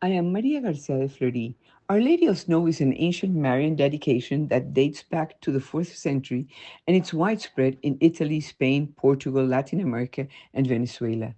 I am Maria Garcia de Fleury. Our Lady of Snow is an ancient Marian dedication that dates back to the 4th century, and it's widespread in Italy, Spain, Portugal, Latin America, and Venezuela.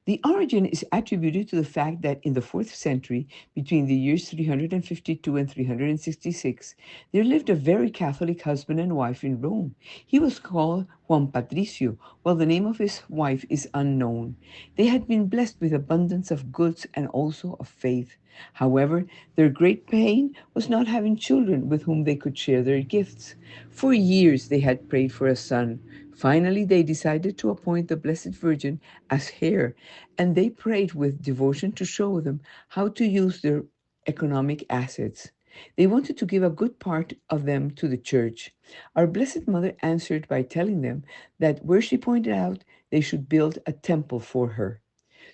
The origin is attributed to the fact that in the 4th century, between the years 352 and 366, there lived a very Catholic husband and wife in Rome. He was called Juan Patricio, while the name of his wife is unknown. They had been blessed with abundance of goods and also of faith. However, their great pain was not having children with whom they could share their gifts. For years they had prayed for a son. Finally, they decided to appoint the Blessed Virgin as heir, and they prayed with devotion to show them how to use their economic assets. They wanted to give a good part of them to the church. Our Blessed Mother answered by telling them that where she pointed out, they should build a temple for her.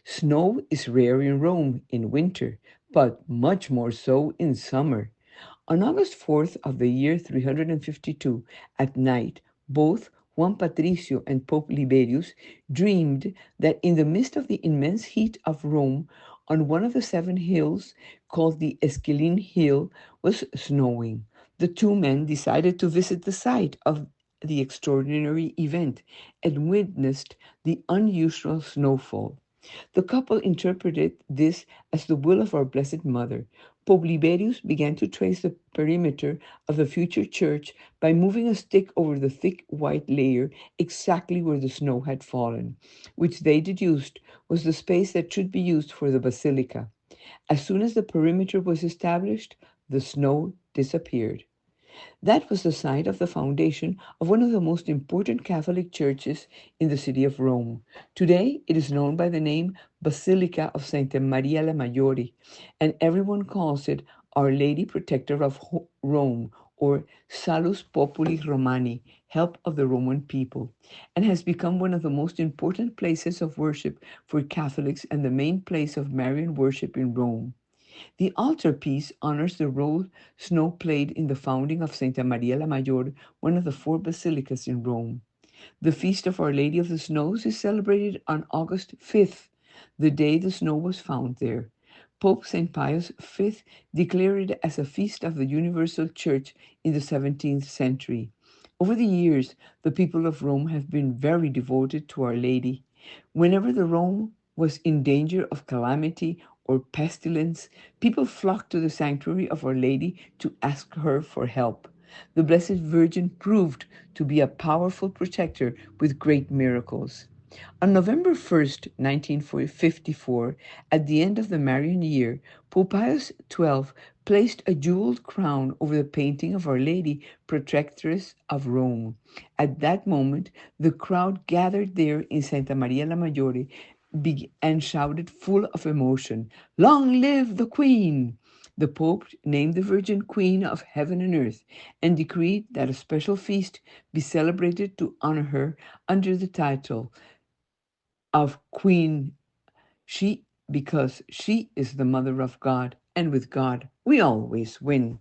Snow is rare in Rome in winter, but much more so in summer. On August 4th of the year 352, at night, both Juan Patricio and Pope Liberius dreamed that in the midst of the immense heat of Rome, on one of the seven hills, called the Esquiline Hill, was snowing. The two men decided to visit the site of the extraordinary event and witnessed the unusual snowfall. The couple interpreted this as the will of our Blessed Mother. Pope Liberius began to trace the perimeter of the future church by moving a stick over the thick white layer exactly where the snow had fallen, which they deduced was the space that should be used for the basilica. As soon as the perimeter was established, the snow disappeared. That was the site of the foundation of one of the most important Catholic churches in the city of Rome. Today, it is known by the name Basilica of Santa Maria la Maggiore, and everyone calls it Our Lady Protector of Rome, or Salus Populi Romani, help of the Roman people, and has become one of the most important places of worship for Catholics and the main place of Marian worship in Rome. The altarpiece honors the role snow played in the founding of Santa Maria la Maggiore, one of the four basilicas in Rome. The Feast of Our Lady of the Snows is celebrated on August 5th, the day the snow was found there. Pope St. Pius V declared it as a feast of the Universal Church in the 17th century. Over the years, the people of Rome have been very devoted to Our Lady. Whenever the Rome was in danger of calamity or pestilence, people flocked to the sanctuary of Our Lady to ask her for help. The Blessed Virgin proved to be a powerful protector with great miracles. On November 1st, 1954, at the end of the Marian year, Pope Pius XII placed a jeweled crown over the painting of Our Lady, Protectress of Rome. At that moment, the crowd gathered there in Santa Maria la Maggiore and shouted full of emotion, "Long live the Queen!" The Pope named the Virgin Queen of Heaven and Earth and decreed that a special feast be celebrated to honor her under the title of Queen she because she is the Mother of God, and with God we always win.